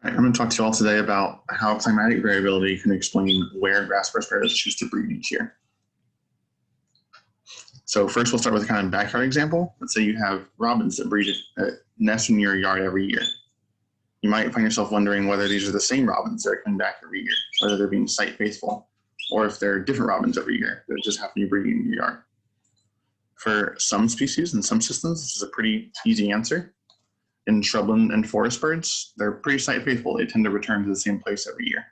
I'm going to talk to you all today about how climatic variability can explain where Grasshopper Sparrows choose to breed each year. So first we'll start with a kind of backyard example. Let's say you have robins that breed nest in your yard every year. You might find yourself wondering whether these are the same robins that are coming back every year, whether they're being site faithful, or if they're different robins every year that just happen to be breeding in your yard. For some species and some systems, this is a pretty easy answer. In shrubland and forest birds, they're pretty site faithful. They tend to return to the same place every year.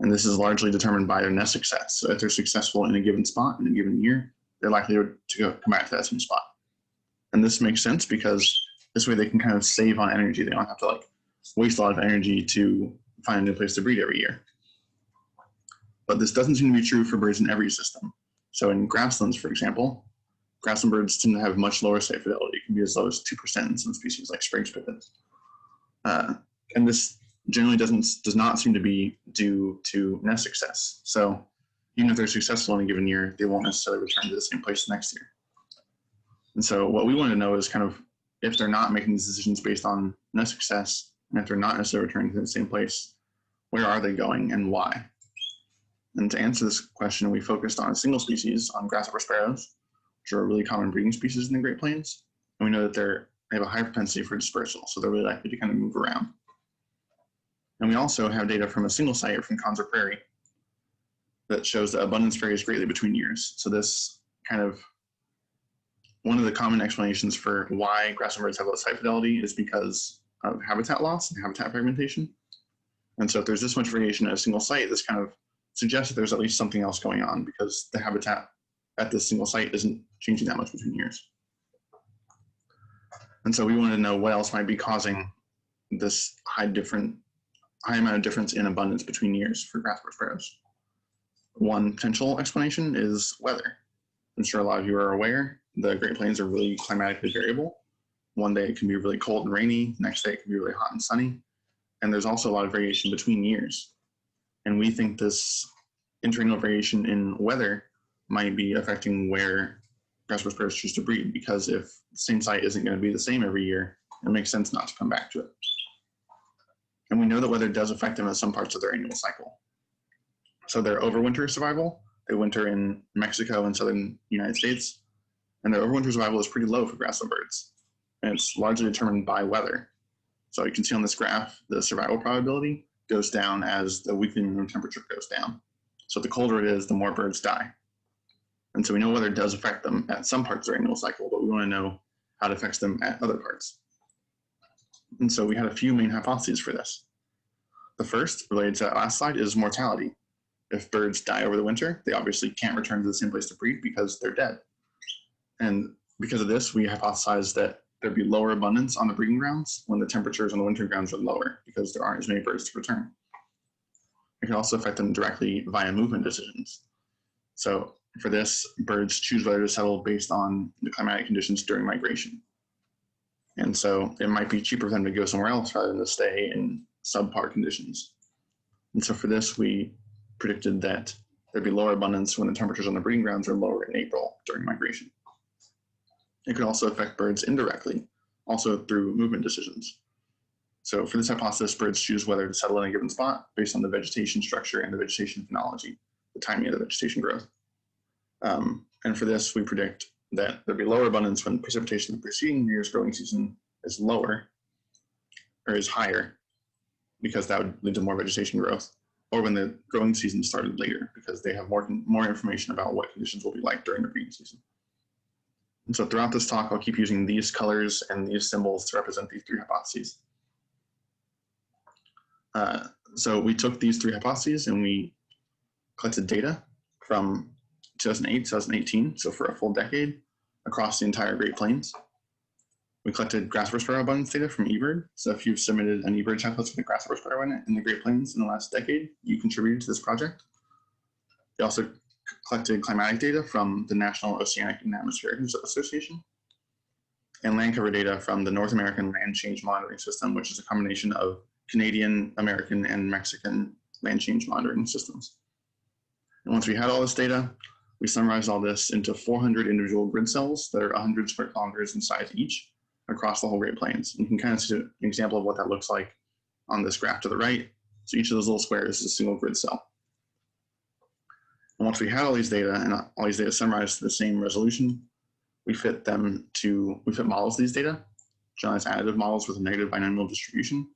And this is largely determined by their nest success. So if they're successful in a given spot in a given year, they're likely to come back to that same spot. And this makes sense because this way they can kind of save on energy. They don't have to waste a lot of energy to find a new place to breed every year. But this doesn't seem to be true for birds in every system. So in grasslands, for example, grassland birds tend to have much lower site fidelity. It can be as low as 2% in some species like Sprague's pipits. And this generally does not seem to be due to nest success. So even if they're successful in a given year, they won't necessarily return to the same place next year. And so what we want to know is kind of if they're not making these decisions based on nest success, and if they're not necessarily returning to the same place, where are they going and why? And to answer this question, we focused on a single species, on Grasshopper Sparrows, which are a really common breeding species in the Great Plains. And we know that they have a high propensity for dispersal, so they're really likely to kind of move around. And we also have data from a single site from Conserve Prairie that shows that abundance varies greatly between years. So this kind of, one of the common explanations for why grassland birds have low site fidelity is because of habitat loss and habitat fragmentation. And so if there's this much variation at a single site, this kind of suggests that there's at least something else going on because the habitat at this single site isn't changing that much between years. And so we wanted to know what else might be causing this high amount of difference in abundance between years for Grasshopper Sparrows. One potential explanation is weather. I'm sure a lot of you are aware, the Great Plains are really climatically variable. One day it can be really cold and rainy, next day it can be really hot and sunny. And there's also a lot of variation between years. And we think this interannual variation in weather might be affecting where Grasshopper Sparrows choose to breed, because if the same site isn't going to be the same every year, it makes sense not to come back to it. And we know that weather does affect them at some parts of their annual cycle. So their overwinter survival, they winter in Mexico and southern United States, and their overwinter survival is pretty low for grassland birds. And it's largely determined by weather. So you can see on this graph, the survival probability goes down as the weekly minimum temperature goes down. So the colder it is, the more birds die. And so we know weather does affect them at some parts of their annual cycle, but we want to know how it affects them at other parts. And so we had a few main hypotheses for this. The first, related to that last slide, is mortality. If birds die over the winter, they obviously can't return to the same place to breed because they're dead. And because of this, we hypothesized that there'd be lower abundance on the breeding grounds when the temperatures on the winter grounds are lower because there aren't as many birds to return. It can also affect them directly via movement decisions. So for this, birds choose whether to settle based on the climatic conditions during migration. And so it might be cheaper for them to go somewhere else rather than to stay in subpar conditions. And so for this, we predicted that there'd be lower abundance when the temperatures on the breeding grounds are lower in April during migration. It could also affect birds indirectly, also through movement decisions. So for this hypothesis, birds choose whether to settle in a given spot based on the vegetation structure and the vegetation phenology, the timing of the vegetation growth. And for this, we predict that there'd be lower abundance when precipitation in the preceding year's growing season is lower, or is higher, because that would lead to more vegetation growth, or when the growing season started later, because they have more information about what conditions will be like during the breeding season. And so throughout this talk, I'll keep using these colors and these symbols to represent these three hypotheses. So we took these three hypotheses and we collected data from 2008, 2018, so for a full decade across the entire Great Plains. We collected Grasshopper Sparrow abundance data from eBird. So if you've submitted an eBird template with a Grasshopper Sparrow in it in the Great Plains in the last decade, you contributed to this project. We also collected climatic data from the National Oceanic and Atmospheric Association, and land cover data from the North American Land Change Monitoring System, which is a combination of Canadian, American, and Mexican land change monitoring systems. And once we had all this data, we summarized all this into 400 individual grid cells that are 100 square kilometers in size each across the whole Great Plains. And you can kind of see an example of what that looks like on this graph to the right. So each of those little squares is a single grid cell. And once we had all these data and all these data summarized to the same resolution, we fit models of these data, shown as additive models with a negative binomial distribution.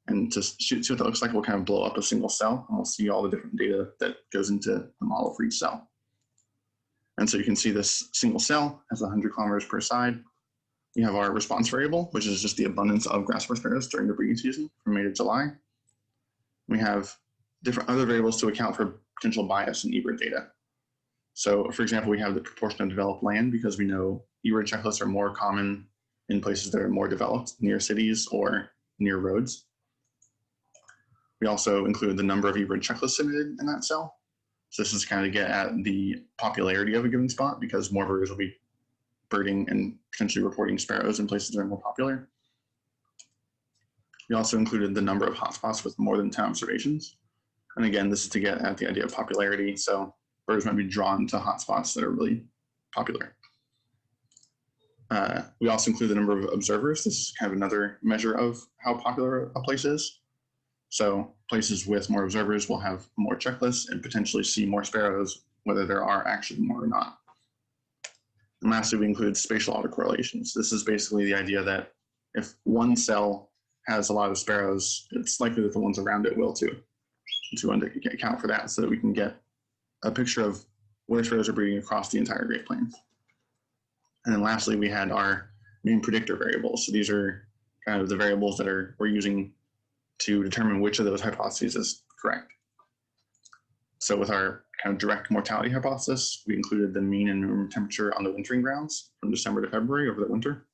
And to see what that looks like, we'll kind of blow up a single cell, and we'll see all the different data that goes into the model for each cell. And so you can see this single cell has 100 kilometers per side. We have our response variable, which is just the abundance of grasshopper sparrows during the breeding season from May to July. We have different other variables to account for potential bias in eBird data. So for example, we have the proportion of developed land, because we know eBird checklists are more common in places that are more developed, near cities or near roads. We also include the number of eBird checklists submitted in that cell. So this is kind of to get at the popularity of a given spot, because more birders will be birding and potentially reporting sparrows in places that are more popular. We also included the number of hotspots with more than 10 observations. And again, this is to get at the idea of popularity. So birds might be drawn to hotspots that are really popular. We also include the number of observers. This is kind of another measure of how popular a place is. So places with more observers will have more checklists and potentially see more sparrows, whether there are actually more or not. And lastly, we include spatial autocorrelations. This is basically the idea that if one cell has a lot of sparrows, it's likely that the ones around it will too. So we want to account for that so that we can get a picture of where sparrows are breeding across the entire Great Plains. And then lastly, we had our main predictor variables. So these are kind of the variables that we're using to determine which of those hypotheses is correct. So with our kind of direct mortality hypothesis, we included the mean and minimum temperature on the wintering grounds from December to February over the winter.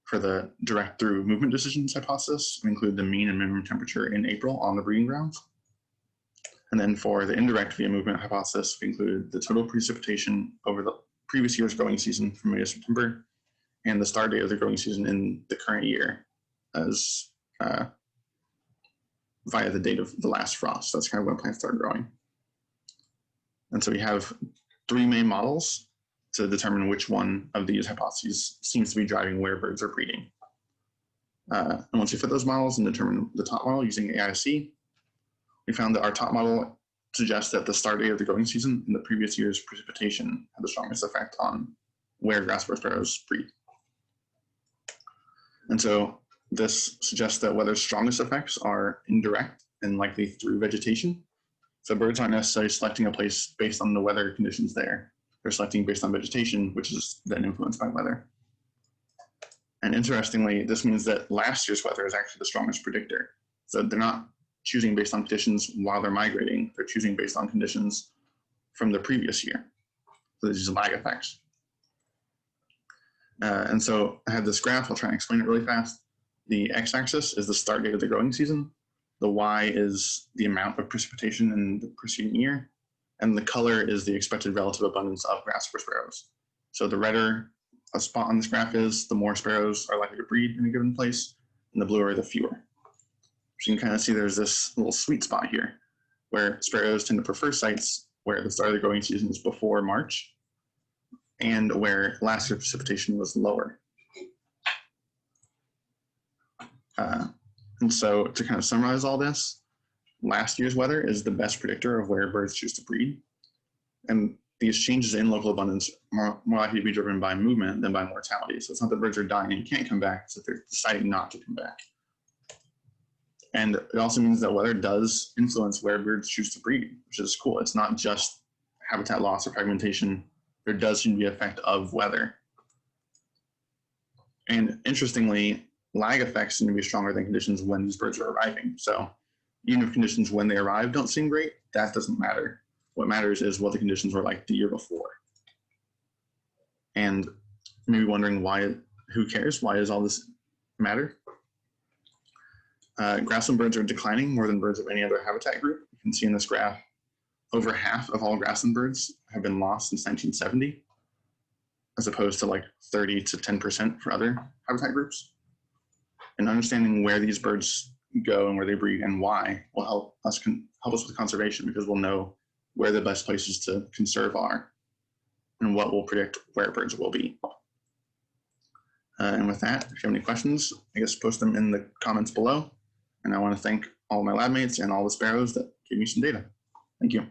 For the direct through movement decisions hypothesis, we include the mean and minimum temperature in April on the breeding grounds. And then for the indirect via movement hypothesis, we included the total precipitation over the previous year's growing season from May to September, and the start date of the growing season in the current year as via the date of the last frost. That's kind of when plants start growing. And so we have three main models to determine which one of these hypotheses seems to be driving where birds are breeding. And once we fit those models and determine the top model using AIC, we found that our top model suggests that the start date of the growing season and the previous year's precipitation had the strongest effect on where grasshopper sparrows breed. And so this suggests that weather's strongest effects are indirect and likely through vegetation. So birds aren't necessarily selecting a place based on the weather conditions there. They're selecting based on vegetation, which is then influenced by weather. And interestingly, this means that last year's weather is actually the strongest predictor. So they're not choosing based on conditions while they're migrating. They're choosing based on conditions from the previous year. So there's these lag effects. And so I have this graph. I'll try and explain it really fast. The x-axis is the start date of the growing season. The y is the amount of precipitation in the preceding year. And the color is the expected relative abundance of grasshopper sparrows. So the redder a spot on this graph is, the more sparrows are likely to breed in a given place, and the bluer, the fewer. So you can kind of see there's this little sweet spot here where sparrows tend to prefer sites where the start of the growing season is before March and where last year's precipitation was lower. And so to kind of summarize all this, last year's weather is the best predictor of where birds choose to breed. And these changes in local abundance are more likely to be driven by movement than by mortality. So it's not that birds are dying and can't come back, it's that they're deciding not to come back. And it also means that weather does influence where birds choose to breed, which is cool. It's not just habitat loss or fragmentation. There does seem to be an effect of weather. And interestingly, lag effects seem to be stronger than conditions when these birds are arriving. So even if conditions when they arrive don't seem great, that doesn't matter. What matters is what the conditions were like the year before. And maybe wondering why, who cares? Why does all this matter? Grassland birds are declining more than birds of any other habitat group. You can see in this graph, over half of all grassland birds have been lost since 1970, as opposed to like 30 to 10% for other habitat groups. And understanding where these birds go and where they breed and why will help us with conservation, because we'll know where the best places to conserve are and what will predict where birds will be. And with that, if you have any questions, I guess post them in the comments below. And I want to thank all my lab mates and all the sparrows that gave me some data. Thank you.